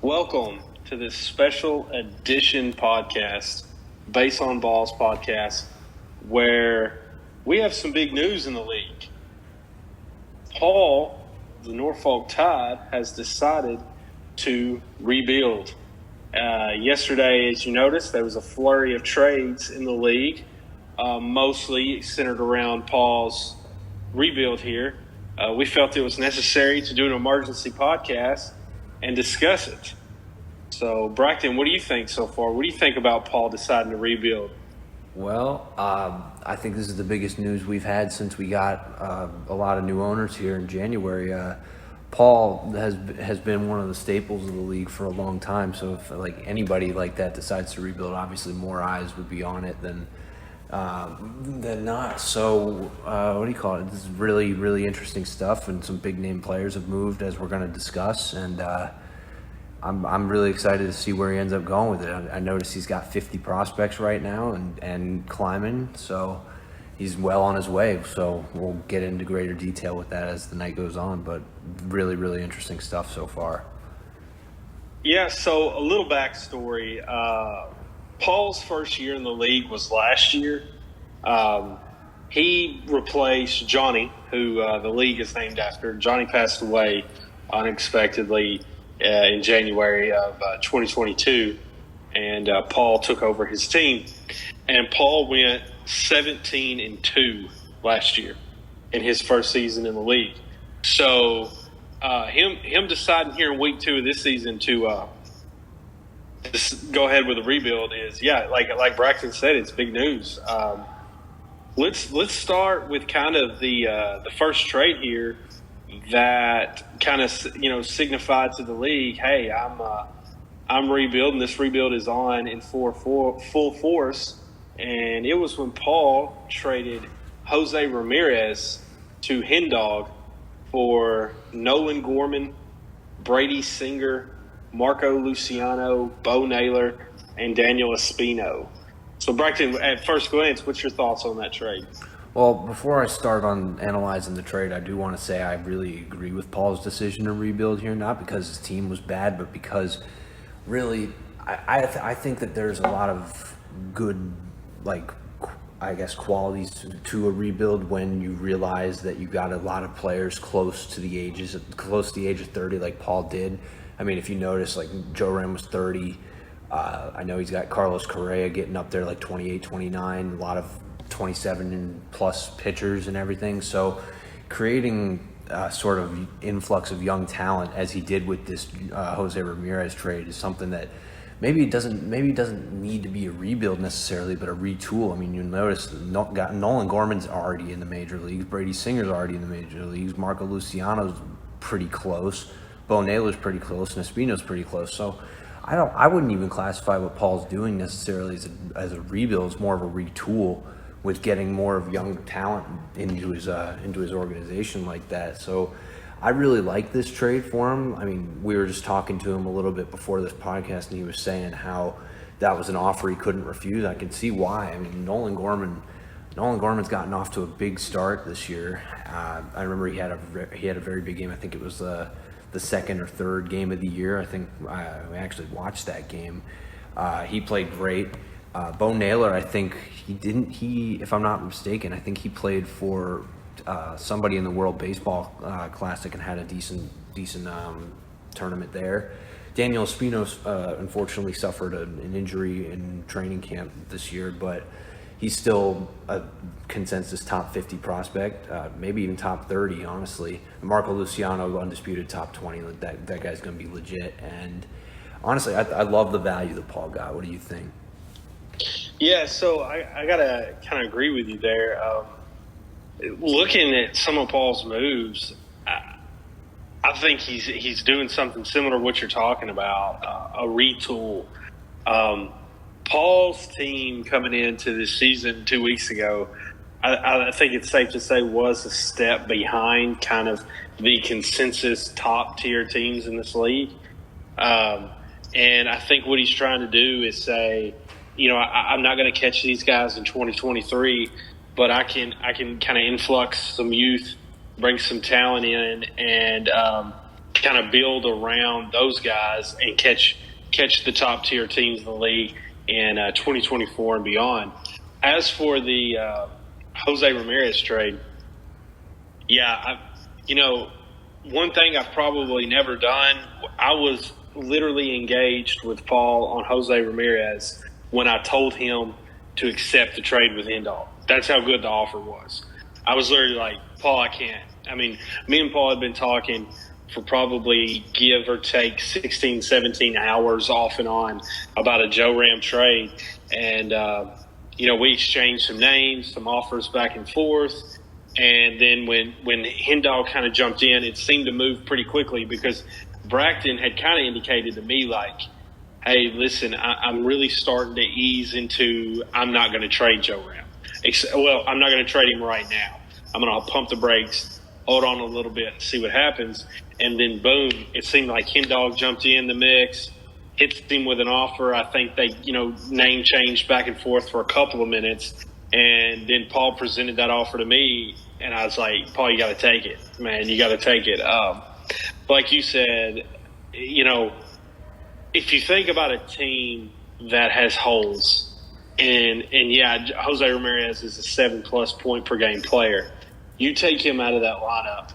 Welcome to this special edition podcast, Base on Balls podcast, where we have some big news in the league. Paul, the Norfolk Tide, has decided to rebuild. Yesterday, as you noticed, there was a flurry of trades in the league, mostly centered around Paul's rebuild here. We felt it was necessary to do an emergency podcast and discuss it. So, Braxton, what do you think so far? What do you think about Paul deciding to rebuild? Well, I think this is the biggest news we've had since we got a lot of new owners here in January. Paul has been one of the staples of the league for a long time. So if anybody like that decides to rebuild, obviously more eyes would be on it than not. So what do you call it? This is really, really interesting stuff, and some big name players have moved, as we're going to discuss, and I'm really excited to see where he ends up going with it. I noticed he's got 50 prospects right now and climbing, so he's well on his way. So we'll get into greater detail with that as the night goes on, but really, really interesting stuff so far. Yeah, so a little backstory. Paul's first year in the league was last year. He replaced Johnny, who the league is named after. Johnny passed away unexpectedly in January of 2022, and Paul took over his team. And Paul went 17-2 last year in his first season in the league. So him deciding here in week 2 of this season to just go ahead with a rebuild is, like Braxton said, it's big news. Let's start with kind of the first trade here that kind of signified to the league, hey, I'm rebuilding. This rebuild is on in full force, and it was when Paul traded Jose Ramirez to Hendog for Nolan Gorman, Brady Singer, Marco Luciano, Bo Naylor, and Daniel Espino. So, Braxton, at first glance, what's your thoughts on that trade? Well, before I start on analyzing the trade, I do want to say I really agree with Paul's decision to rebuild here, not because his team was bad, but because really I think that there's a lot of good, qualities to a rebuild when you realize that you got a lot of players close to the age of 30, like Paul did. I mean, if you notice, Joe Ram was 30. I know he's got Carlos Correa getting up there 28, 29, a lot of 27 and plus pitchers and everything. So creating sort of influx of young talent, as he did with this Jose Ramirez trade, is something that maybe it doesn't need to be a rebuild necessarily, but a retool. I mean, you'll notice Nolan Gorman's already in the major leagues. Brady Singer's already in the major leagues. Marco Luciano's pretty close. Bo Naylor's pretty close, and Espino's pretty close. So I wouldn't even classify what Paul's doing necessarily as a rebuild. It's more of a retool with getting more of young talent into his organization like that. So I really like this trade for him. I mean, we were just talking to him a little bit before this podcast, and he was saying how that was an offer he couldn't refuse. I can see why. I mean, Nolan Gorman's gotten off to a big start this year. I remember he had a very big game. I think it was the second or third game of the year. I think we actually watched that game. He played great. Bo Naylor, I think if I'm not mistaken, I think he played for somebody in the World Baseball Classic and had a decent tournament there. Daniel Espino unfortunately suffered an injury in training camp this year, but he's still a consensus top 50 prospect, maybe even top 30, honestly. Marco Luciano, undisputed top 20. That guy's going to be legit. And honestly, I love the value that Paul got. What do you think? Yeah, so I got to kind of agree with you there. Looking at some of Paul's moves, I think he's doing something similar to what you're talking about, a retool. Paul's team coming into this season 2 weeks ago, I think it's safe to say was a step behind kind of the consensus top-tier teams in this league. And I think what he's trying to do is say, I'm not going to catch these guys in 2023, but I can kind of influx some youth, bring some talent in, and kind of build around those guys and catch the top tier teams in the league in 2024 and beyond. As for the Jose Ramirez trade, one thing I've probably never done, I was literally engaged with Paul on Jose Ramirez when I told him to accept the trade with Hendog. That's how good the offer was. I was literally like, Paul, I can't. I mean, me and Paul had been talking for probably give or take 16, 17 hours off and on about a Joe Ram trade. And, we exchanged some names, some offers back and forth. And then when Hendog kind of jumped in, it seemed to move pretty quickly because Braxton had kind of indicated to me like, hey, listen, I'm really starting to ease into I'm not going to trade Joe Ram. I'm not going to trade him right now. I'm going to pump the brakes, hold on a little bit, and see what happens. And then, boom, it seemed like Hendog jumped in the mix, hits him with an offer. I think they, name changed back and forth for a couple of minutes. And then Paul presented that offer to me, and I was like, Paul, you got to take it, man. You got to take it. Like you said, if you think about a team that has holes, and Jose Ramirez is a 7+ point per game player, you take him out of that lineup,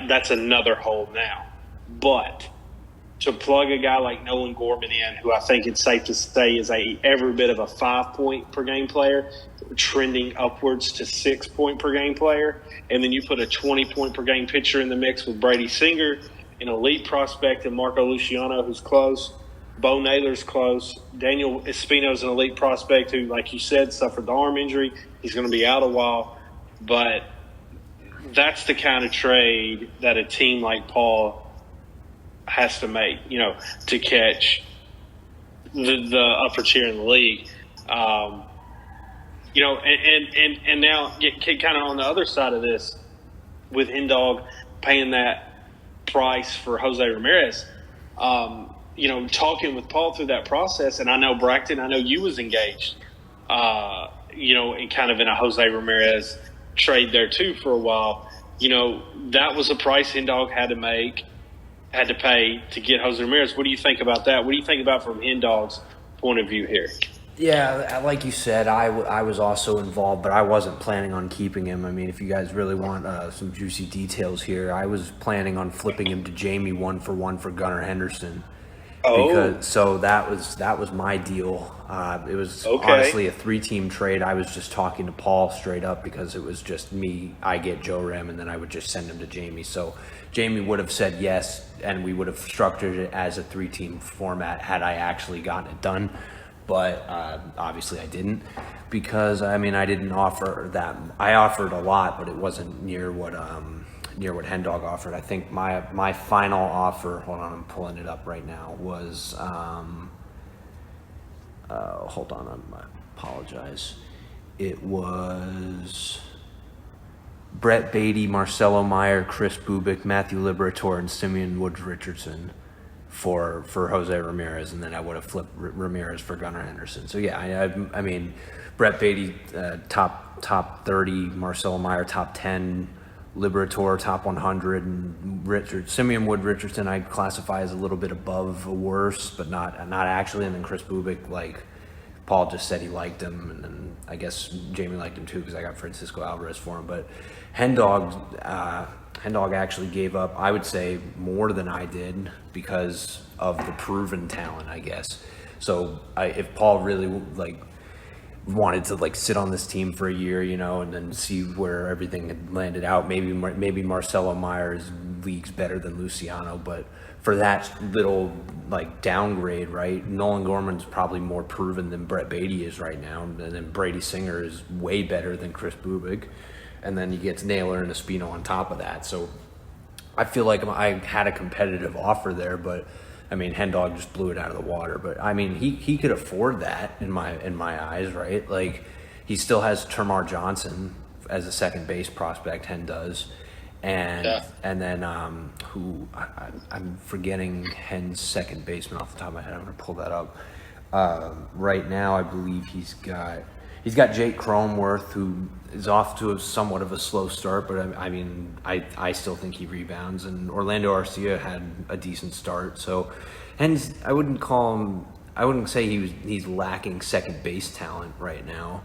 that's another hole now. But to plug a guy like Nolan Gorman in, who I think it's safe to say is every bit of a 5 point per game player, trending upwards to 6 point per game player, and then you put a 20 point per game pitcher in the mix with Brady Singer, an elite prospect, and Marco Luciano, who's close. Bo Naylor's close. Daniel Espino's an elite prospect who, like you said, suffered the arm injury. He's going to be out a while. But that's the kind of trade that a team like Paul has to make, to catch the upper tier in the league. And now get kind of on the other side of this with Hendog paying that price for Jose Ramirez. Talking with Paul through that process, and I know Braxton, I know you was engaged, in kind of in a Jose Ramirez trade there too for a while. That was a price Hendog had to pay to get Jose Ramirez. What do you think about that? What do you think about from Hendog's point of view here? Yeah, like you said, I was also involved, but I wasn't planning on keeping him. I mean, if you guys really want some juicy details here, I was planning on flipping him to Jamie 1-for-1 for Gunnar Henderson. So that was my deal. It was honestly a 3-team trade. I was just talking to Paul straight up because it was just me. I get Joe Ram, and then I would just send him to Jamie. So Jamie would have said yes, and we would have structured it as a 3-team format had I actually gotten it done. But obviously I didn't because, I didn't offer that. I offered a lot, but it wasn't near what Hendog offered. I think my final offer, hold on, I'm pulling it up right now, was, hold on, I apologize. It was Brett Beatty, Marcelo Meyer, Chris Bubik, Matthew Liberatore, and Simeon Woods Richardson for Jose Ramirez, and then I would have flipped Ramirez for Gunnar Henderson. So yeah, I mean, Brett Beatty top 30, Marcelo Meyer top 10, Liberatore top 100, and Simeon Wood Richardson I'd classify as a little bit above or worse, but not actually. And then Chris Bubik, like Paul just said he liked him, and then I guess Jamie liked him too because I got Francisco Alvarez for him. But Hendog actually gave up, I would say, more than I did because of the proven talent, I guess. So if Paul really wanted to sit on this team for a year, and then see where everything had landed out, maybe Marcelo Meyer's league's better than Luciano, but for that little downgrade, right? Nolan Gorman's probably more proven than Brett Beatty is right now, and then Brady Singer is way better than Chris Bubik. And then you get Naylor and Espino on top of that. So I feel like I had a competitive offer there, but Hendog just blew it out of the water. But he could afford that in my eyes, right? He still has Termar Johnson as a second base prospect. Hen does, and then who I'm forgetting Hen's second baseman off the top of my head. I'm gonna pull that up right now. I believe he's got Jake Cronenworth, who is off to somewhat of a slow start, but I mean, I still think he rebounds. And Orlando Arcia had a decent start, so and I wouldn't say he's lacking second base talent right now.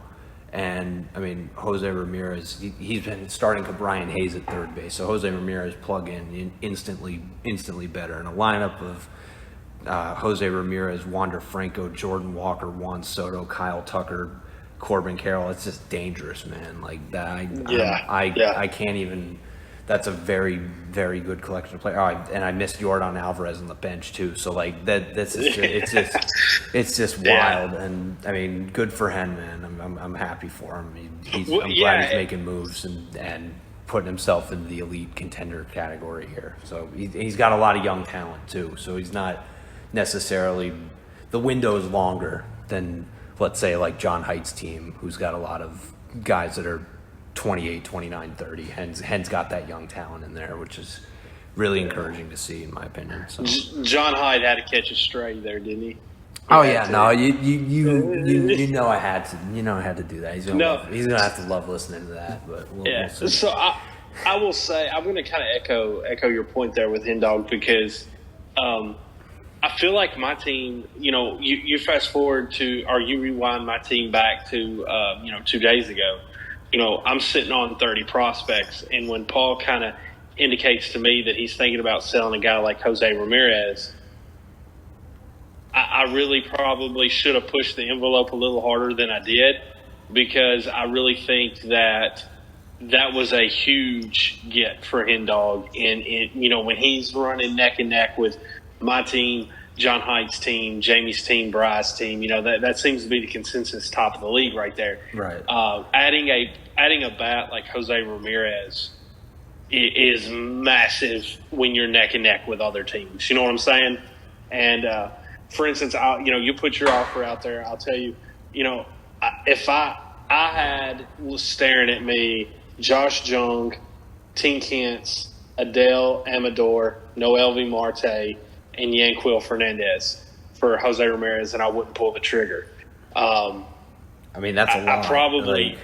And I mean, Jose Ramirez, he's been starting to Brian Hayes at third base, so Jose Ramirez plug in instantly better. And a lineup of Jose Ramirez, Wander Franco, Jordan Walker, Juan Soto, Kyle Tucker, Corbin Carroll, it's just dangerous, man. Like that, I can't even. That's a very, very good collection of players. Oh, and I missed Yordan Alvarez on the bench too. So like that, it's just wild. And I mean, good for Hen, man. I'm happy for him. I'm glad he's making moves and putting himself in the elite contender category here. So he's got a lot of young talent too. So he's not necessarily, the window is longer than, let's say, like John Haight's team, who's got a lot of guys that are 28, 29, 30. Hen's got that young talent in there, which is really encouraging to see, in my opinion. So. John Haidt had to catch a stray there, didn't he? Oh yeah, no, you know I had to do that. He's gonna have to love listening to that, but we'll see. So I will say I'm going to kind of echo your point there with Hendog, because I feel like my team, you fast forward to, or you rewind my team back to 2 days ago. I'm sitting on 30 prospects, and when Paul kind of indicates to me that he's thinking about selling a guy like Jose Ramirez, I really probably should have pushed the envelope a little harder than I did, because I really think that was a huge get for Hendog. And when he's running neck and neck with my team, John Haight's team, Jamie's team, Bryce's team, that seems to be the consensus top of the league right there. Right. Adding a bat like Jose Ramirez is massive when you're neck and neck with other teams. You know what I'm saying? And for instance, you put your offer out there. I'll tell you, if I was staring at me, Josh Jung, Tink Hence, Adele Amador, Noelvi Marte, and Yanquiel Fernandez for Jose Ramirez, and I wouldn't pull the trigger. I mean, that's a lot. I probably,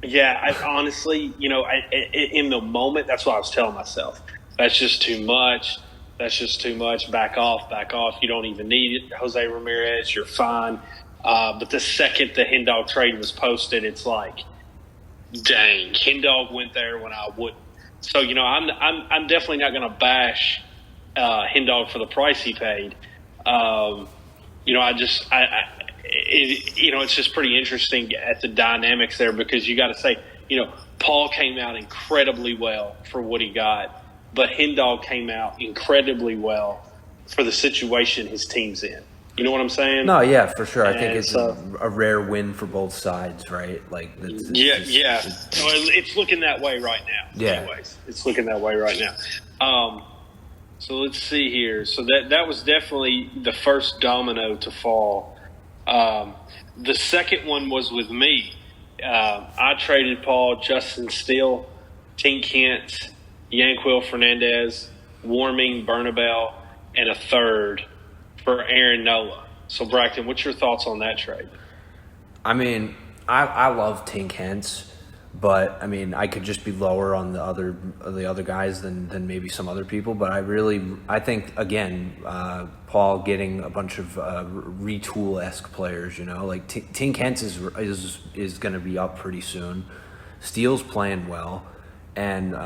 I honestly, in the moment, that's what I was telling myself. That's just too much. Back off. You don't even need it, Jose Ramirez. You're fine. But the second the Hendog trade was posted, it's like, dang, Hendog went there when I wouldn't. So, I'm definitely not going to bash Hendog for the price he paid. It's just pretty interesting at the dynamics there, because you got to say, Paul came out incredibly well for what he got, but Hendog came out incredibly well for the situation his team's in. You know what I'm saying? No, yeah, for sure. I think it's a rare win for both sides, right? Like, it's looking that way right now. Yeah. Anyways, it's looking that way right now. So let's see here. So that was definitely the first domino to fall. The second one was with me. I traded Paul Justin Steele, Tink Hence, Yanquiel Fernandez, Warming Bernabel, and a third for Aaron Nola. So, Braxton, what's your thoughts on that trade? I mean, I love Tink Hence, but I mean, I could just be lower on the other guys than maybe some other people. But I think again, Paul getting a bunch of retool-esque players. Like Tink Hence is going to be up pretty soon. Steele's playing well, and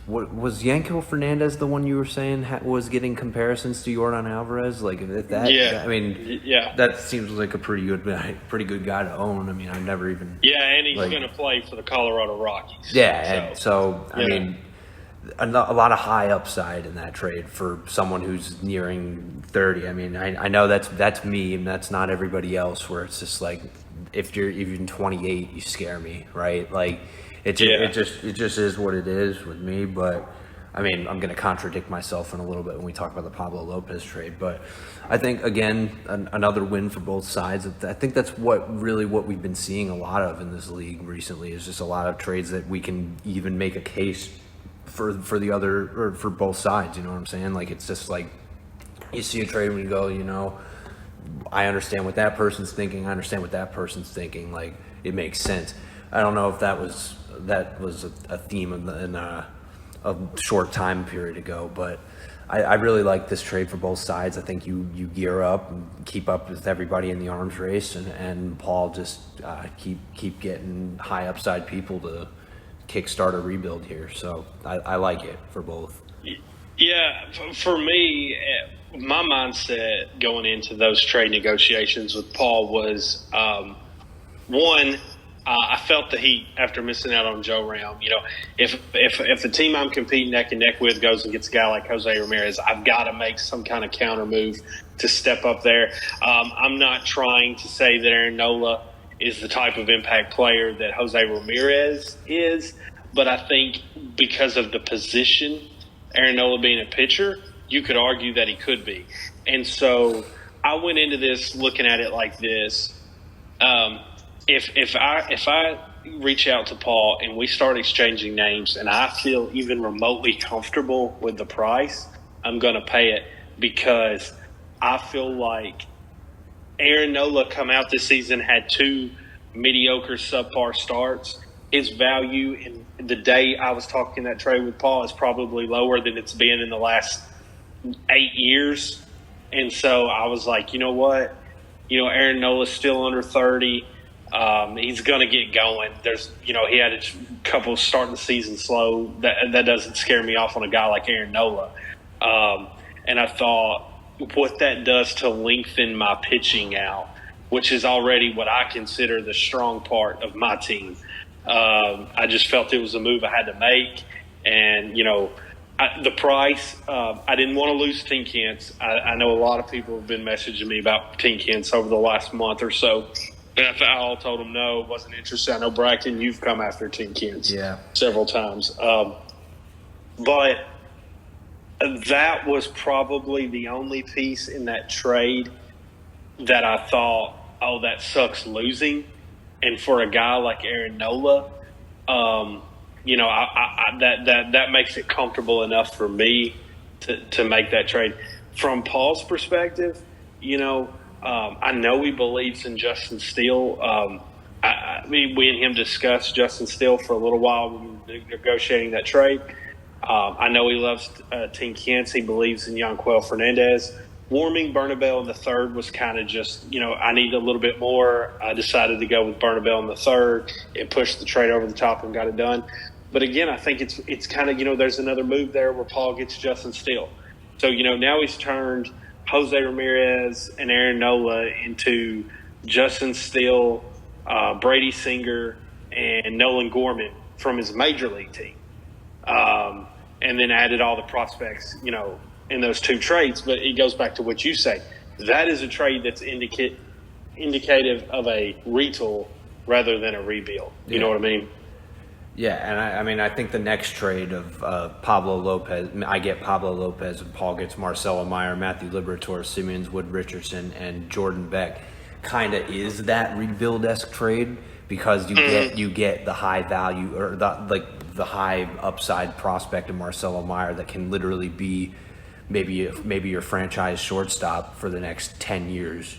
what was Yanquiel Fernandez the one you were saying was getting comparisons to Yordan Alvarez? Like that, yeah. I mean, yeah, that seems like a pretty good guy to own. I mean, I've never even and he's going to play for the Colorado Rockies. Yeah, I mean, a lot of high upside in that trade for someone who's nearing 30. I mean, I know that's me, and that's not everybody else. Where it's just like, if you're even 28, you scare me, right? Like. It just is what it is with me, but I mean, I'm going to contradict myself in a little bit when we talk about the Pablo Lopez trade, but I think again another win for both sides. I think that's what we've been seeing a lot of in this league recently, is just a lot of trades that we can even make a case for the other, or for both sides. You know what I'm saying? Like, it's just like you see a trade and you go, I understand what that person's thinking. I understand what that person's thinking. Like, it makes sense. I don't know if that was a theme in a short time period ago, but I really like this trade for both sides. I think you gear up and keep up with everybody in the arms race, and Paul just keep getting high upside people to kickstart a rebuild here. So I like it for both. Yeah, for me, my mindset going into those trade negotiations with Paul was one. I felt the heat after missing out on Joe Ram. You know, if the team I'm competing neck and neck with goes and gets a guy like Jose Ramirez, I've got to make some kind of counter move to step up there. I'm not trying to say that Aaron Nola is the type of impact player that Jose Ramirez is, but I think because of the position, Aaron Nola being a pitcher, you could argue that he could be. And so I went into this looking at it like this. If I reach out to Paul and we start exchanging names and I feel even remotely comfortable with the price, I'm going to pay it, because I feel like Aaron Nola come out this season, had 2 mediocre subpar starts. His value in the day I was talking that trade with Paul is probably lower than it's been in the last 8 years. And so I was like, you know what? You know, Aaron Nola's still under 30. He's going to get going. He had a couple starting the season slow. That doesn't scare me off on a guy like Aaron Nola. And I thought what that does to lengthen my pitching out, which is already what I consider the strong part of my team. I just felt it was a move I had to make. And, the price, I didn't want to lose Tin Kents. I know a lot of people have been messaging me about Tin Kents over the last month or so. And I all told them no, wasn't interested. I know, Braxton, you've come after Tin Kents several times. But that was probably the only piece in that trade that I thought, oh, that sucks losing. And for a guy like Aaron Nola, that makes it comfortable enough for me to make that trade. From Paul's perspective, I know he believes in Justin Steele. We and him discussed Justin Steele for a little while when we were negotiating that trade. I know he loves Tin Kents. He believes in Yanquel Fernandez. Warming Bernabel in the third was kind of just, I need a little bit more. I decided to go with Bernabel in the third. It pushed the trade over the top and got it done. But again, I think it's kind of, there's another move there where Paul gets Justin Steele. So, now he's turned Jose Ramirez and Aaron Nola into Justin Steele, Brady Singer, and Nolan Gorman from his major league team. And then added all the prospects, in those 2 trades. But it goes back to what you say. That is a trade that's indicative of a retool rather than a rebuild. You know what I mean? Yeah, and I think the next trade of Pablo Lopez, I get Pablo Lopez and Paul gets Marcelo Meyer, Matthew Liberatore, Simmons, Wood Richardson, and Jordan Beck, kind of is that rebuild-esque trade, because you get the high value or the high upside prospect of Marcelo Meyer that can literally be maybe your franchise shortstop for the next 10 years.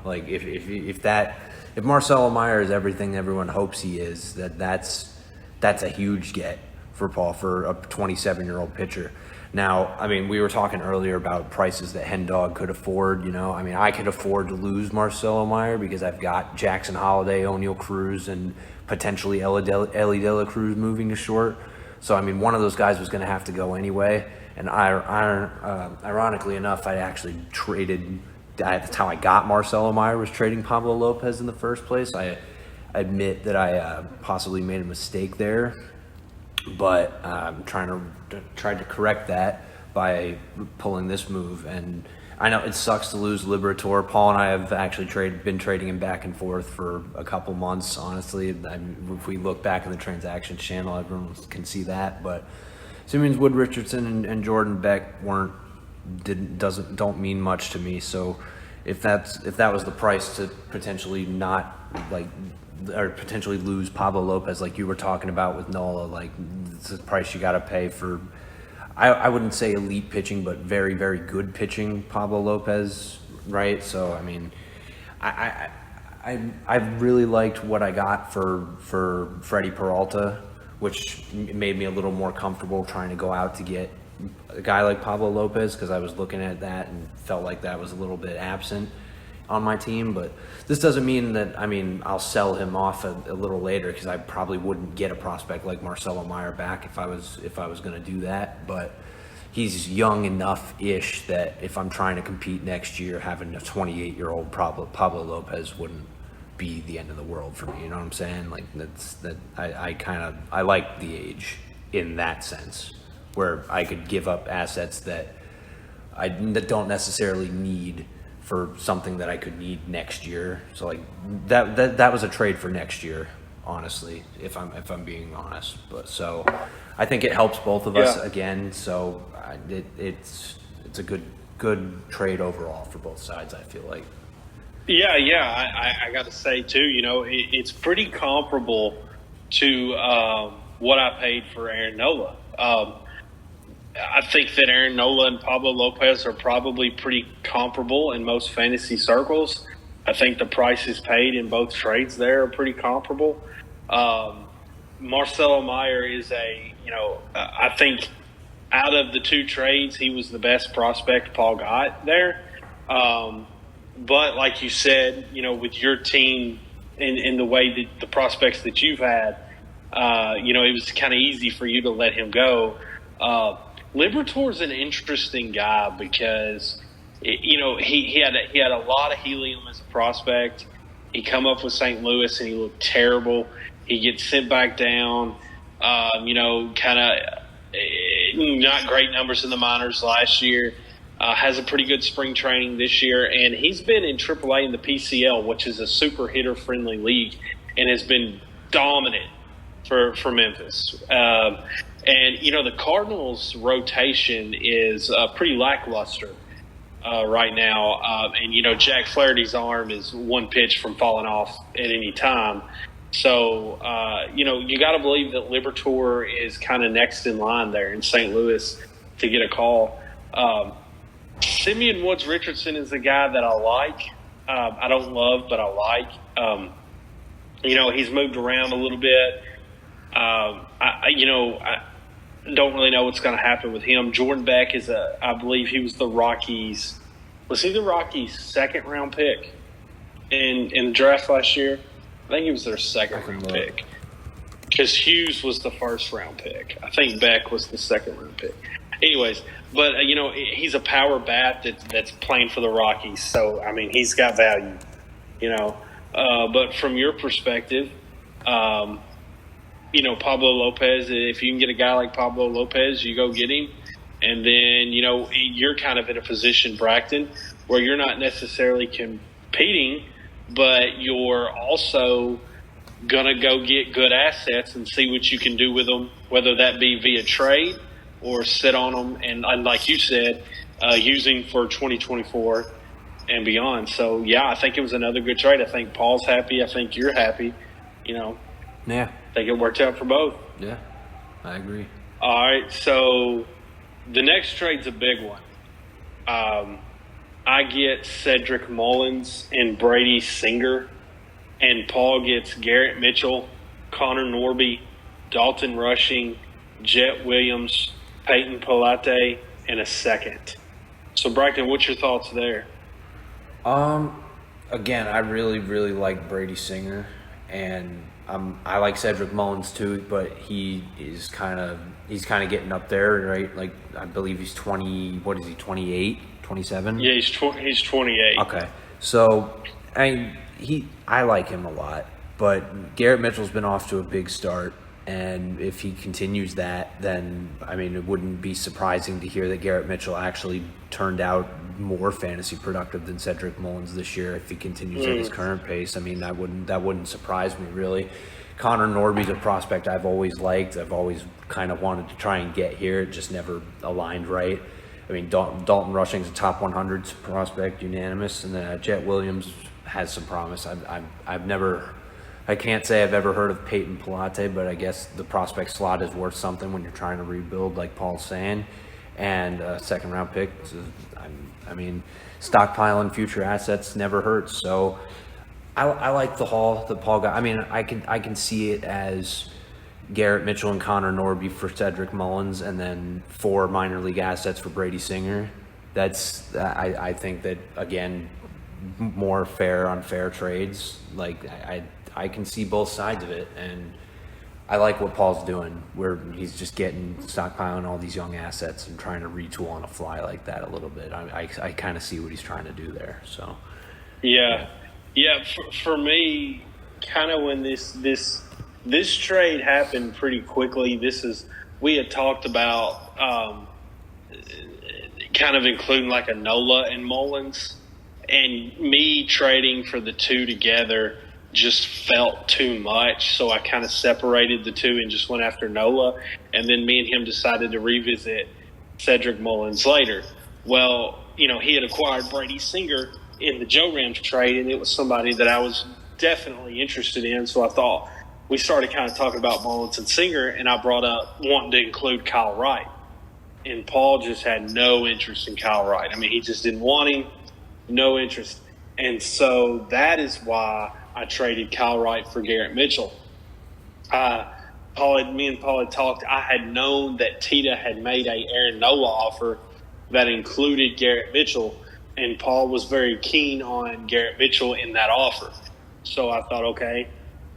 Like if Marcelo Meyer is everything everyone hopes he is, that's a huge get for Paul for a 27-year-old pitcher. Now, we were talking earlier about prices that Hen Dog could afford. I could afford to lose Marcelo Meyer because I've got Jackson Holiday, O'Neal Cruz, and potentially Ellie De La Cruz moving to short. So, one of those guys was going to have to go anyway. And ironically enough, I actually traded. That's how I got Marcelo Meyer, was trading Pablo Lopez in the first place. I admit that I possibly made a mistake there, but I'm tried to correct that by pulling this move. And I know it sucks to lose Liberatore. Paul and I have actually been trading him back and forth for a couple months, honestly. If we look back in the transactions channel, everyone can see that. But Simmons, Wood Richardson, and Jordan Beck don't mean much to me. So if that was the price to potentially potentially lose Pablo Lopez, like you were talking about with Nola, like it's the price you got to pay for, I wouldn't say elite pitching, but very, very good pitching Pablo Lopez, right? So, I I really liked what I got for Freddie Peralta, which made me a little more comfortable trying to go out to get a guy like Pablo Lopez, because I was looking at that and felt like that was a little bit absent on my team. But this doesn't mean that, I'll sell him off a little later, because I probably wouldn't get a prospect like Marcelo Meyer back if I was going to do that. But he's young enough-ish that if I'm trying to compete next year, having a 28-year-old Pablo Lopez wouldn't be the end of the world for me. You know what I'm saying? Like I like the age in that sense, where I could give up assets that that don't necessarily need for something that I could need next year. So like that was a trade for next year, honestly, if I'm being honest. But so I think it helps both of us again. So it's a good trade overall for both sides, I feel like. Yeah. I got to say too, it's pretty comparable to what I paid for Aaron Nola. I think that Aaron Nola and Pablo Lopez are probably pretty comparable in most fantasy circles. I think the prices paid in both trades there are pretty comparable. Marcelo Meyer is I think out of the two trades, he was the best prospect Paul got there. But like you said, with your team in the way that the prospects that you've had, it was kind of easy for you to let him go. Liberatore's an interesting guy because, he had a lot of helium as a prospect. He come up with St. Louis and he looked terrible. He gets sent back down, kind of not great numbers in the minors last year. Has a pretty good spring training this year, and he's been in AAA in the PCL, which is a super hitter-friendly league, and has been dominant for Memphis. And the Cardinals' rotation is pretty lackluster right now. And Jack Flaherty's arm is one pitch from falling off at any time. So, you got to believe that Liberatore is kind of next in line there in St. Louis to get a call. Simeon Woods Richardson is a guy that I like. I don't love, but I like. He's moved around a little bit. I don't really know what's going to happen with him. Jordan Beck is I believe he was the Rockies' second round pick in the draft last year. I think he was their second round pick, because Hughes was the first round pick. I think Beck was the second round pick. Anyways, but he's a power bat that's playing for the Rockies, so he's got value, But from your perspective, Pablo Lopez, if you can get a guy like Pablo Lopez, you go get him. And then, you're kind of in a position, Braxton, where you're not necessarily competing, but you're also going to go get good assets and see what you can do with them, whether that be via trade or sit on them. And like you said, using for 2024 and beyond. So, I think it was another good trade. I think Paul's happy. I think you're happy, Yeah. I think it worked out for both. Yeah, I agree. All right, so the next trade's a big one. I get Cedric Mullins and Brady Singer, and Paul gets Garrett Mitchell, Connor Norby, Dalton Rushing, Jet Williams, Peyton Pilate, and a second. So, Braxton, what's your thoughts there? Again, I really, really like Brady Singer, and I like Cedric Mullins too, but he's kind of getting up there, right? Like, I believe he's 20. What is he? 28, 27? Yeah, he's 28. Okay, so I like him a lot, but Garrett Mitchell's been off to a big start, and if he continues that, then it wouldn't be surprising to hear that Garrett Mitchell actually turned out more fantasy productive than Cedric Mullins this year if he continues at his current pace. That wouldn't surprise me, really. Connor Norby's a prospect I've always liked. I've always kind of wanted to try and get here. It just never aligned right. Dalton Rushing's a top 100 prospect, unanimous, and then Jet Williams has some promise. I can't say I've ever heard of Peyton Pilate, but I guess the prospect slot is worth something when you're trying to rebuild, like Paul's saying. And a second round pick, stockpiling future assets never hurts. So I like the haul that Paul got. I mean, I can see it as Garrett Mitchell and Connor Norby for Cedric Mullins, and then 4 minor league assets for Brady Singer. That's I think that, again, more fair on fair trades. Like I can see both sides of it, and I like what Paul's doing, where he's just stockpiling all these young assets and trying to retool on a fly like that a little bit. I kind of see what he's trying to do there. So yeah. For me, kind of when this trade happened pretty quickly. We had talked about kind of including like a Nola and Mullins, and me trading for the two together just felt too much. So I kind of separated the two and just went after Nola. And then me and him decided to revisit Cedric Mullins later. Well, he had acquired Brady Singer in the Joe Rams trade, and it was somebody that I was definitely interested in. So I thought we started kind of talking about Mullins and Singer, and I brought up wanting to include Kyle Wright. And Paul just had no interest in Kyle Wright. I mean, he just didn't want him, no interest. And so that is why I traded Kyle Wright for Garrett Mitchell. Me and Paul had talked. I had known that Tita had made a Aaron Nola offer that included Garrett Mitchell, and Paul was very keen on Garrett Mitchell in that offer. So I thought, okay,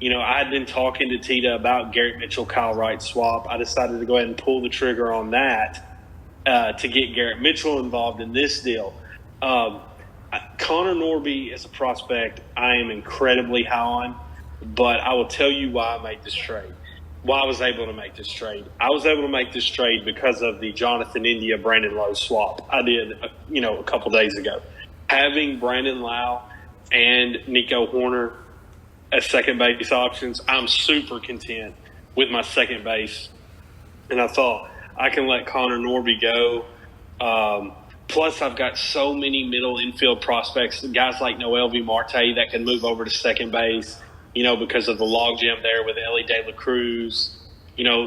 I had been talking to Tita about Garrett Mitchell, Kyle Wright swap. I decided to go ahead and pull the trigger on that to get Garrett Mitchell involved in this deal. Connor Norby is a prospect I am incredibly high on, but I will tell you why I made this trade. Why I was able to make this trade. I was able to make this trade because of the Jonathan India Brandon Lowe swap I did, a couple days ago. Having Brandon Lowe and Nico Horner as second base options, I'm super content with my second base, and I thought I can let Connor Norby go. Plus, I've got so many middle infield prospects, guys like Noel V. Marte that can move over to second base, because of the logjam there with Ellie De La Cruz.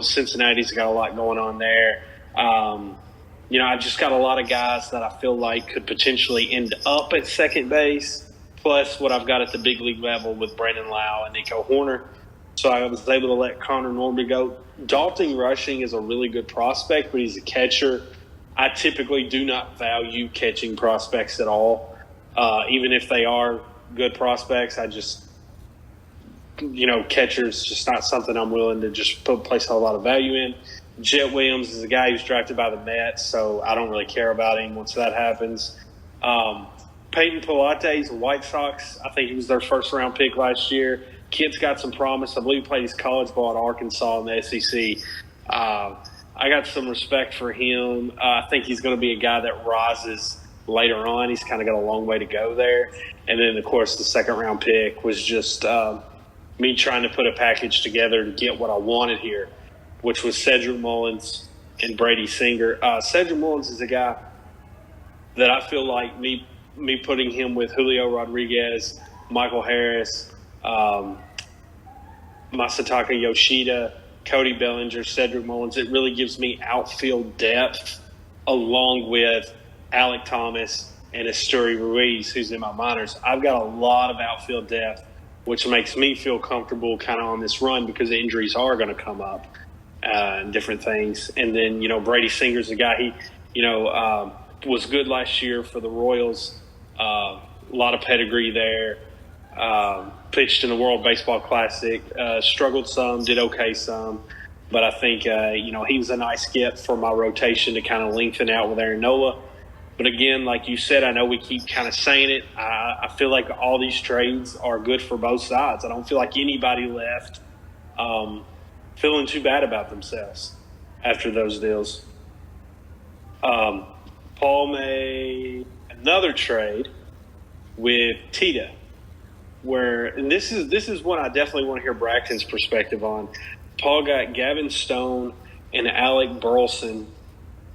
Cincinnati's got a lot going on there. I've just got a lot of guys that I feel like could potentially end up at second base, plus what I've got at the big league level with Brandon Lowe and Nico Horner. So I was able to let Connor Norby go. Dalton Rushing is a really good prospect, but he's a catcher. I typically do not value catching prospects at all. Even if they are good prospects, I just, catcher's just not something I'm willing to just place a whole lot of value in. Jet Williams is a guy who's drafted by the Mets, so I don't really care about him once that happens. Peyton Pilates, White Sox, I think he was their first-round pick last year. Kid's got some promise. I believe he played his college ball at Arkansas in the SEC. I got some respect for him. I think he's going to be a guy that rises later on. He's kind of got a long way to go there. And then, of course, the second-round pick was just me trying to put a package together to get what I wanted here, which was Cedric Mullins and Brady Singer. Cedric Mullins is a guy that I feel like me putting him with Julio Rodriguez, Michael Harris, Masataka Yoshida, Cody Bellinger, Cedric Mullins, it really gives me outfield depth along with Alec Thomas and Asturi Ruiz, who's in my minors. I've got a lot of outfield depth, which makes me feel comfortable kind of on this run because injuries are going to come up and different things. And then, Brady Singer's a guy, he, was good last year for the Royals. A lot of pedigree there. Pitched in the World Baseball Classic, struggled some, did okay some. But I think, he was a nice get for my rotation to kind of lengthen out with Aaron Nola. But again, like you said, I know we keep kind of saying it. I feel like all these trades are good for both sides. I don't feel like anybody left feeling too bad about themselves after those deals. Paul made another trade with Tita, and this is one I definitely want to hear Braxton's perspective on. Paul got Gavin Stone and Alec Burleson.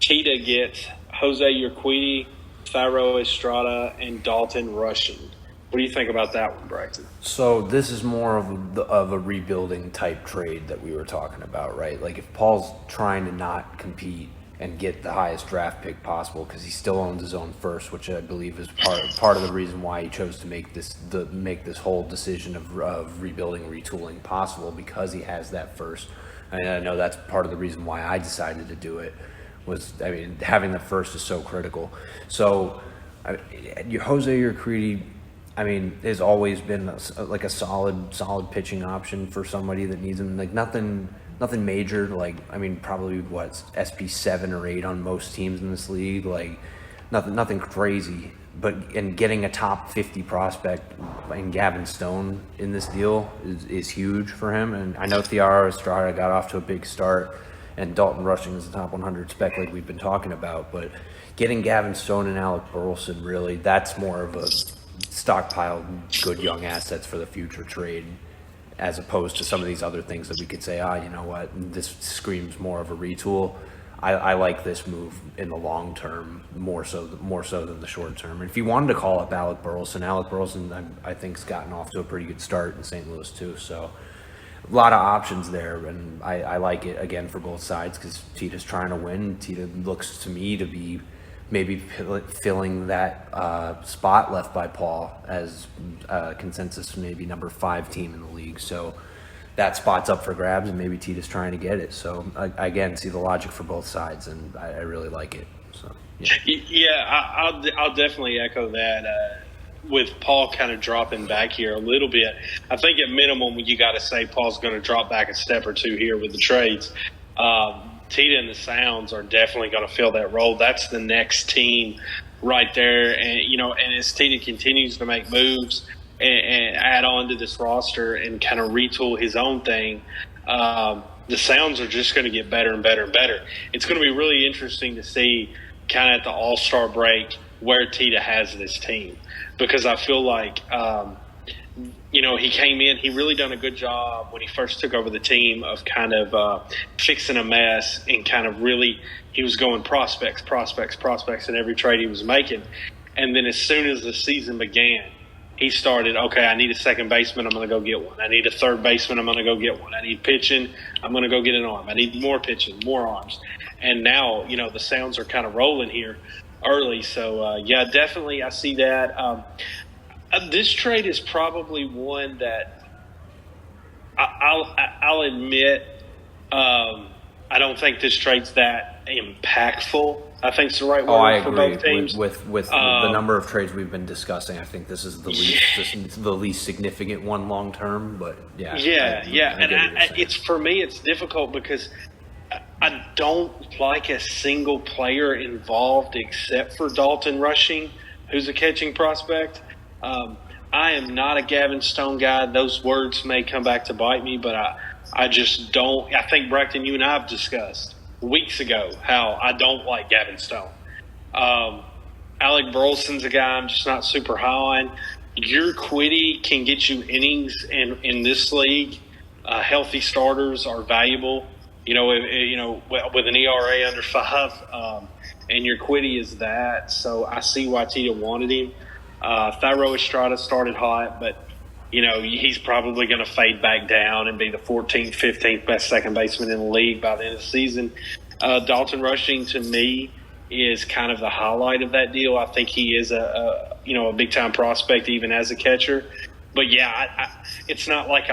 Tita gets Jose Urquidy, Thairo Estrada, and Dalton Rushing. What do you think about that one, Braxton? So this is more of a rebuilding type trade that we were talking about, right? Like if Paul's trying to not compete and get the highest draft pick possible, because he still owns his own first, which I believe is part of the reason why he chose to make this whole decision of rebuilding, retooling possible, because he has that first. And I know that's part of the reason why I decided to do it. Having the first is so critical. So, Jose Urquidy, has always been a solid pitching option for somebody that needs him. Like nothing major. Probably SP7 or 8 on most teams in this league. Like nothing crazy. But in getting a top 50 prospect in Gavin Stone in this deal is huge for him. And I know Thairo Estrada got off to a big start, and Dalton Rushing is the top 100 spec like we've been talking about. But getting Gavin Stone and Alec Burleson, really, that's more of a stockpiled good young assets for the future trade, as opposed to some of these other things that we could say, you know what, this screams more of a retool. I like this move in the long term more so than the short term. And if you wanted to call up Alec Burleson, I think has gotten off to a pretty good start in St. Louis too. So a lot of options there, and I like it again for both sides, because Tita's trying to win. Tita looks to me to be maybe filling that spot left by Paul as consensus maybe number 5 team in the league. So that spot's up for grabs, and maybe Tita's trying to get it. So I again see the logic for both sides, and I really like it. So I'll definitely echo that. With Paul kind of dropping back here a little bit, I think at minimum you got to say Paul's going to drop back a step or two here with the trades. Tita and the Sounds are definitely going to fill that role. That's the next team right there. And as Tita continues to make moves and add on to this roster and kind of retool his own thing, the Sounds are just going to get better and better and better. It's going to be really interesting to see kind of at the All-Star break where Tita has this team, because I feel like he came in, he really done a good job when he first took over the team of kind of fixing a mess, and kind of really he was going prospects in every trade he was making. And then as soon as the season began, he started, okay, I need a second baseman, I'm going to go get one. I need a third baseman, I'm going to go get one. I need pitching, I'm going to go get an arm. I need more pitching, more arms. And now, the Sounds are kind of rolling here early. So, definitely I see that. This trade is probably one that I'll admit I don't think this trade's that impactful. I think it's the right word for both teams. With the number of trades we've been discussing, I think this is the least significant one long term. But it's for me, it's difficult because I don't like a single player involved except for Dalton Rushing, who's a catching prospect. I am not a Gavin Stone guy. Those words may come back to bite me, but I just don't. I think, Braxton, you and I have discussed weeks ago how I don't like Gavin Stone. Alec Burleson's a guy I'm just not super high on. Urquidy can get you innings in this league. Healthy starters are valuable. With an ERA under 5, and Urquidy is that. So I see why Tita wanted him. Thairo Estrada started hot, but he's probably going to fade back down and be the 14th, 15th best second baseman in the league by the end of the season. Dalton Rushing, to me, is kind of the highlight of that deal. I think he is a big time prospect even as a catcher. But it's not like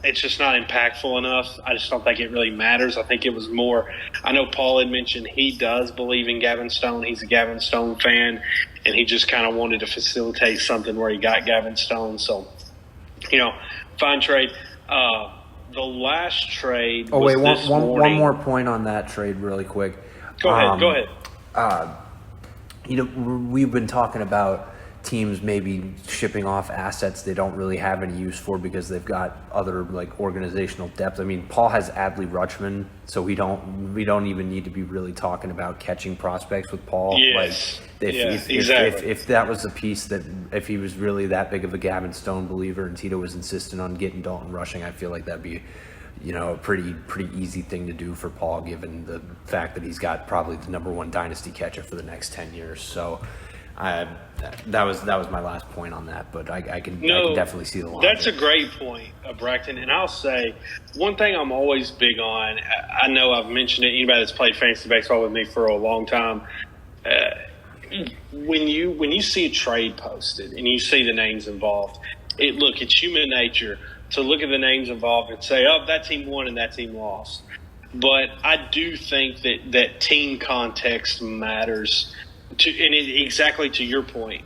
it's just not impactful enough. I just don't think it really matters. I think it was more. I know Paul had mentioned he does believe in Gavin Stone. He's a Gavin Stone fan, and he just kind of wanted to facilitate something where he got Gavin Stone. So, fine trade. The last trade. Oh wait, one more point on that trade, really quick. Go ahead. We've been talking about teams maybe shipping off assets they don't really have any use for because they've got other organizational depth. I mean, Paul has Adley Rutschman, so we don't even need to be really talking about catching prospects with Paul. Yes. Exactly. If that was the piece that if he was really that big of a Gavin Stone believer and Tito was insistent on getting Dalton Rushing, I feel like that'd be a pretty easy thing to do for Paul, given the fact that he's got probably the number 1 dynasty catcher for the next 10 years. So that was my last point on that, but I can definitely see the logic. That's a great point, Braxton. And I'll say one thing I'm always big on. I know I've mentioned it. Anybody that's played fantasy baseball with me for a long time, when you see a trade posted and you see the names involved, it's human nature to look at the names involved and say, "Oh, that team won and that team lost." But I do think that team context matters. Exactly to your point,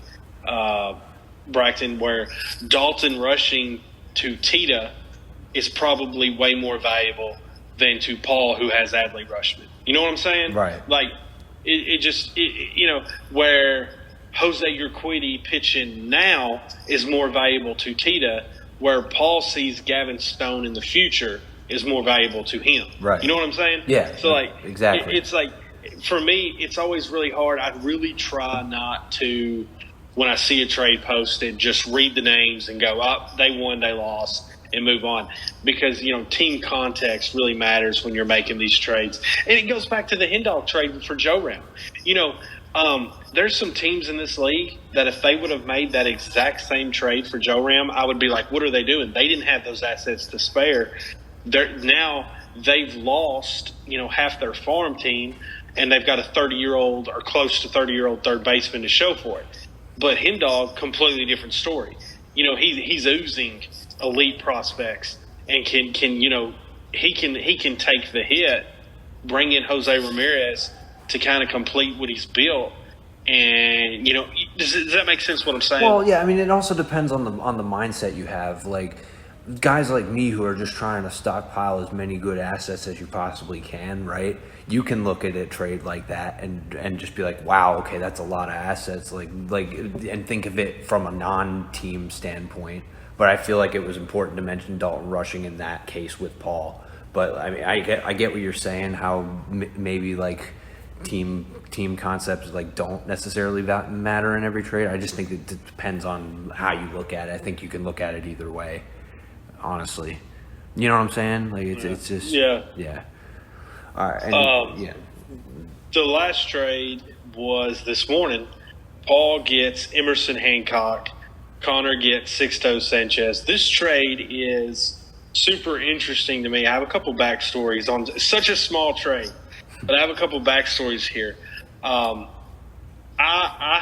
Braxton, where Dalton rushing to Tita is probably way more valuable than to Paul, who has Adley Rutschman. You know what I'm saying? Right. Like, where Jose Urquidy pitching now is more valuable to Tita, where Paul sees Gavin Stone in the future is more valuable to him. Right. You know what I'm saying? Yeah. So, exactly. It's like, for me, it's always really hard. I really try not to, when I see a trade posted, just read the names and go, they won, they lost, and move on. Because, team context really matters when you're making these trades. And it goes back to the Hendog trade for Joe Ram. There's some teams in this league that if they would have made that exact same trade for Joe Ram, I would be like, what are they doing? They didn't have those assets to spare. Now they've lost, half their farm team, and they've got a 30-year-old or close to 30-year-old third baseman to show for it. But Hendog, completely different story. He's oozing elite prospects and can he can take the hit, bring in Jose Ramirez to kind of complete what he's built. And does that make sense? What I'm saying? Well, yeah. I mean, it also depends on the mindset you have. Like guys like me who are just trying to stockpile as many good assets as you possibly can, right? You can look at a trade like that and just be like, wow, okay, that's a lot of assets. Like, and think of it from a non-team standpoint. But I feel like it was important to mention Dalton rushing in that case with Paul. But I mean, I get what you're saying. How maybe like team concepts don't necessarily matter in every trade. I just think it depends on how you look at it. I think you can look at it either way, honestly. You know what I'm saying? Like it's just yeah. All right. And, the last trade was this morning. Paul gets Emerson Hancock. Connor gets Sixto Sanchez. This trade is super interesting to me. I have a couple backstories on such a small trade, but I have a couple backstories here. I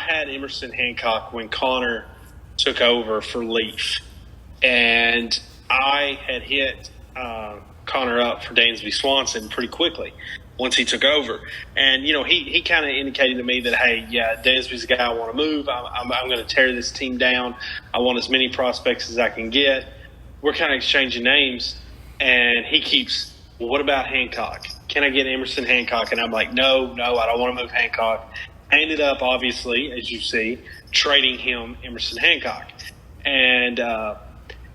had Emerson Hancock when Connor took over for Leaf, and I had hit Connor up for Dansby Swanson pretty quickly once he took over. And, he kind of indicated to me that, hey, yeah, Dansby's the guy I want to move. I'm going to tear this team down. I want as many prospects as I can get. We're kind of exchanging names. And he keeps, well, what about Hancock? Can I get Emerson Hancock? And I'm like, no, I don't want to move Hancock. I ended up, obviously, as you see, trading him Emerson Hancock. And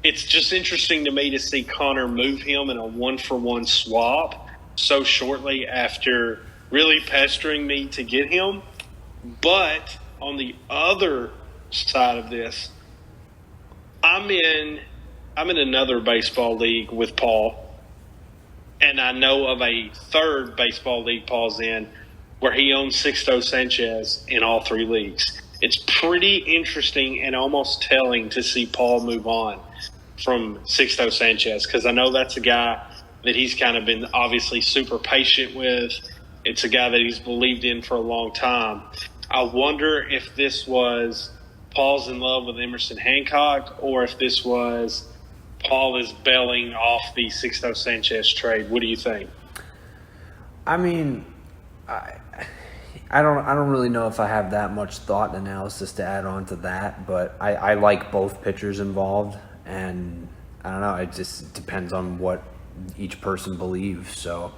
it's just interesting to me to see Connor move him in a one-for-one swap so shortly after really pestering me to get him. But on the other side of this, I'm in another baseball league with Paul, and I know of a third baseball league Paul's in where he owns Sixto Sanchez in all three leagues. It's pretty interesting and almost telling to see Paul move on from Sixto Sanchez, because I know that's a guy that he's kind of been obviously super patient with. It's a guy that he's believed in for a long time. I wonder if this was Paul's in love with Emerson Hancock, or if this was Paul is bailing off the Sixto Sanchez trade. What do you think? I mean, I don't really know if I have that much thought and analysis to add on to that, but I like both pitchers involved, and I don't know. It just depends on what each person believes. So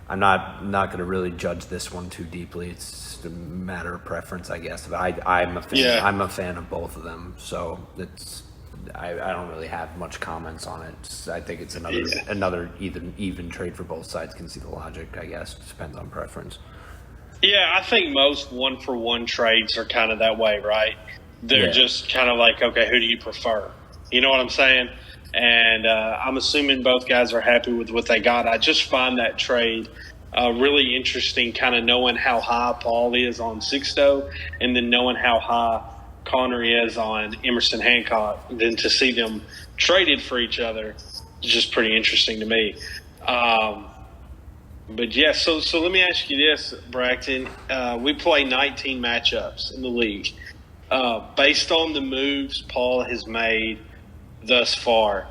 I'm not going to really judge this one too deeply. It's a matter of preference, I guess. But I'm a fan. Yeah. I'm a fan of both of them. So I don't really have much comments on it. I think it's another even trade for both sides. Can see the logic, I guess. It depends on preference. Yeah, I think most one-for-one trades are kind of that way, right? They're just kind of like, okay, who do you prefer? You know what I'm saying? And I'm assuming both guys are happy with what they got. I just find that trade really interesting, kind of knowing how high Paul is on Sixto, and then knowing how high Connor is on Emerson Hancock, then to see them traded for each other is just pretty interesting to me. But yeah, so let me ask you this, Braxton. We play 19 matchups in the league. Based on the moves Paul has made thus far,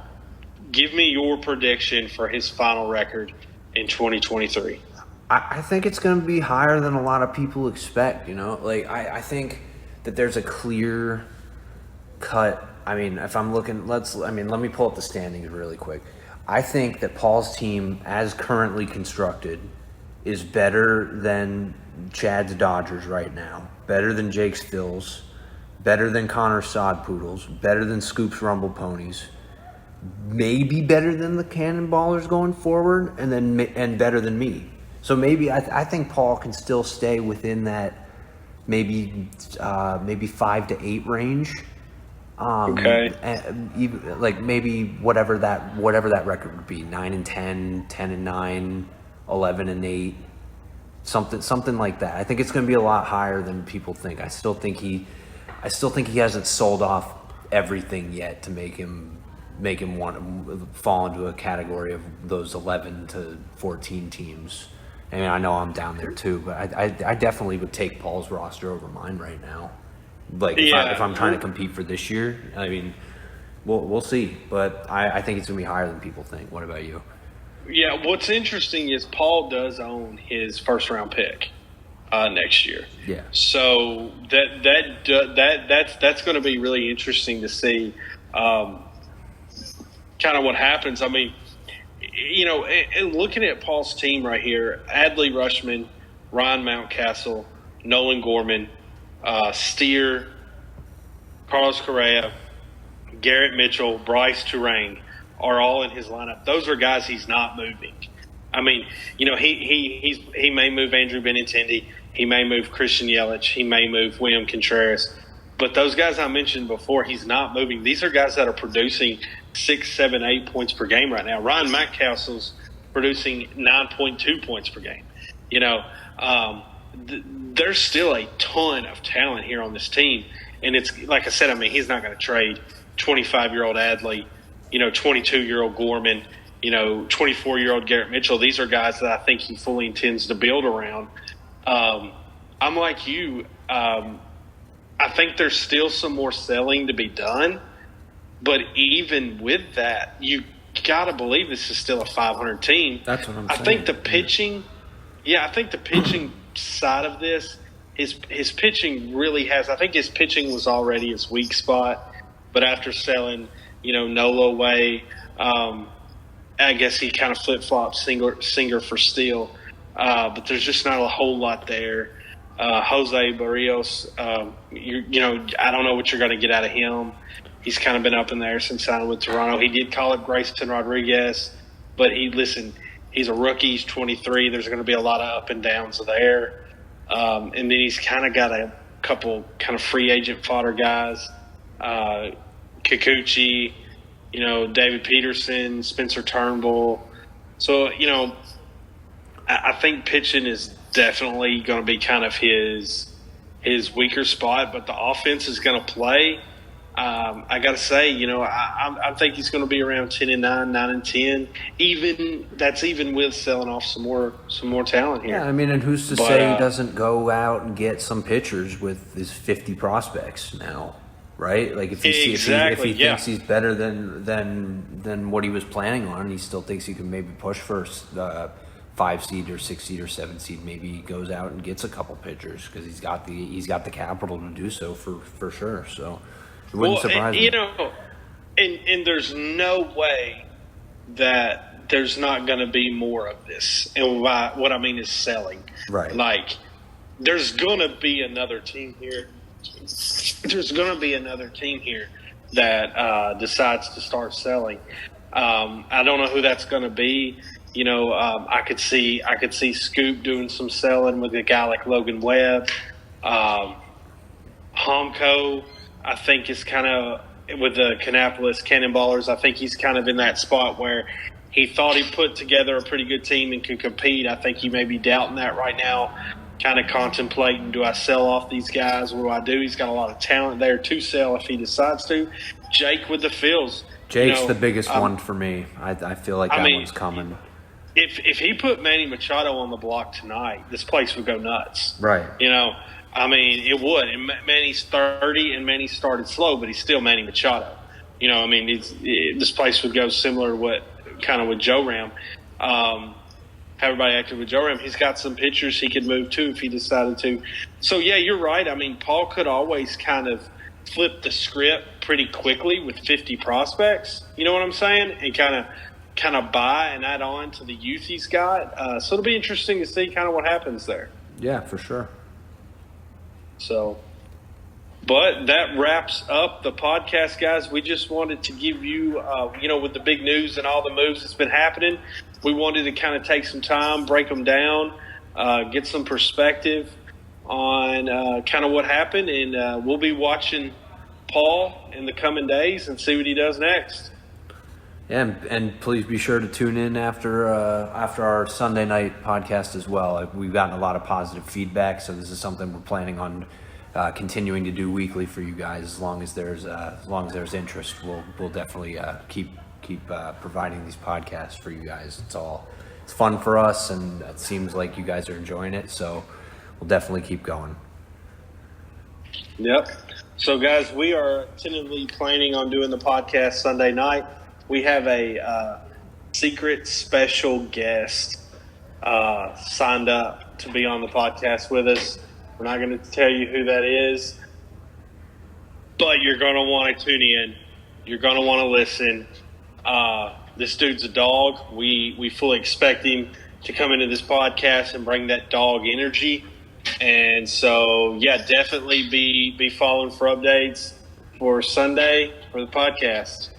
give me your prediction for his final record in 2023. I think it's going to be higher than a lot of people expect, Like, I think that there's a clear cut. I mean, if I'm looking, let me pull up the standings really quick. I think that Paul's team, as currently constructed, is better than Chad's Dodgers right now, better than Jake's Phils, better than Connor's Sod Poodles, better than Scoop's Rumble Ponies, maybe better than the Cannonballers going forward, and better than me. So maybe I think Paul can still stay within that maybe 5 to 8 range. Okay. And even, like maybe whatever that record would be, 9-10, 10-9, 11-8, something like that. I think it's going to be a lot higher than people think. I still think he hasn't sold off everything yet to make him want to fall into a category of those 11 to 14 teams. I mean, I know I'm down there too, but I definitely would take Paul's roster over mine right now. Like if I'm trying to compete for this year, I mean, we'll see. But I think it's gonna be higher than people think. What about you? Yeah, what's interesting is Paul does own his first round pick next year. Yeah. So that's going to be really interesting to see, kind of what happens. I mean, and looking at Paul's team right here: Adley Rushman, Ryan Mountcastle, Nolan Gorman, Steer, Carlos Correa, Garrett Mitchell, Bryce Terrain are all in his lineup. Those are guys he's not moving. I mean, he may move Andrew Benintendi, he may move Christian Yelich, he may move William Contreras, but those guys I mentioned before, he's not moving. These are guys that are producing 6, 7, 8 points per game right now. Ryan Mountcastle's producing 9.2 points per game. There's still a ton of talent here on this team. And it's like I said, I mean, he's not going to trade 25-year-old Adley, 22-year-old Gorman, 24-year-old Garrett Mitchell. These are guys that I think he fully intends to build around. I'm like you. I think there's still some more selling to be done. But even with that, you got to believe this is still a 500 team. That's what I'm saying. I think the pitching side of this, his pitching really has. I think his pitching was already his weak spot, but after selling, Nola away, I guess he kind of flip flopped Singer for Steele. But there's just not a whole lot there. Jose Barrios, I don't know what you're going to get out of him. He's kind of been up in there since signing with Toronto. He did call up Grayson Rodriguez, but he's a rookie. He's 23. There's going to be a lot of up and downs there. And then he's kind of got a couple kind of free agent fodder guys. Kikuchi, David Peterson, Spencer Turnbull. So, I think pitching is definitely going to be kind of his weaker spot, but the offense is going to play. I got to say, I think he's going to be around 10-9, 9-10. Even with selling off some more talent here. Yeah, I mean, and who's to say he doesn't go out and get some pitchers with his 50 prospects now, right? Like if he thinks he's better than what he was planning on, he still thinks he can maybe push for 5 seed or 6 seed or 7 seed. Maybe he goes out and gets a couple pitchers because he's got the capital to do so for sure. So. It wouldn't surprise me. And there's no way that there's not going to be more of this. And what I mean is selling. Right. Like, there's going to be another team here. There's going to be another team here that decides to start selling. I don't know who that's going to be. I could see Scoop doing some selling with a guy like Logan Webb. Homco, I think, is kind of with the Kannapolis Cannonballers. I think he's kind of in that spot where he thought he put together a pretty good team and could compete. I think he may be doubting that right now. kind of contemplating, do I sell off these guys? What do I do? He's got a lot of talent there to sell if he decides to. Jake with the Phils. Jake's the biggest one for me. I feel like that one's coming. If he put Manny Machado on the block tonight, this place would go nuts. Right. It would. And Manny's 30, and Manny started slow, but he's still Manny Machado. This place would go similar to what kind of with Joe Ram. Have everybody active with Joe Ram. He's got some pitchers he could move to if he decided to. So, yeah, you're right. I mean, Paul could always kind of flip the script pretty quickly with 50 prospects. You know what I'm saying? And kind of buy and add on to the youth he's got. So it'll be interesting to see kind of what happens there. Yeah, for sure. So, but that wraps up the podcast, guys. We just wanted to give you, with the big news and all the moves that's been happening, we wanted to kind of take some time, break them down, get some perspective on kind of what happened. And we'll be watching Paul in the coming days and see what he does next. Yeah, and please be sure to tune in after our Sunday night podcast as well. We've gotten a lot of positive feedback, so this is something we're planning on continuing to do weekly for you guys. As long as there's interest, we'll definitely keep providing these podcasts for you guys. It's fun for us, and it seems like you guys are enjoying it. So we'll definitely keep going. Yep. So guys, we are tentatively planning on doing the podcast Sunday night. We have a secret special guest signed up to be on the podcast with us. We're not going to tell you who that is, but you're going to want to tune in. You're going to want to listen. This dude's a dog. We fully expect him to come into this podcast and bring that dog energy. And so, yeah, definitely be following for updates for Sunday for the podcast.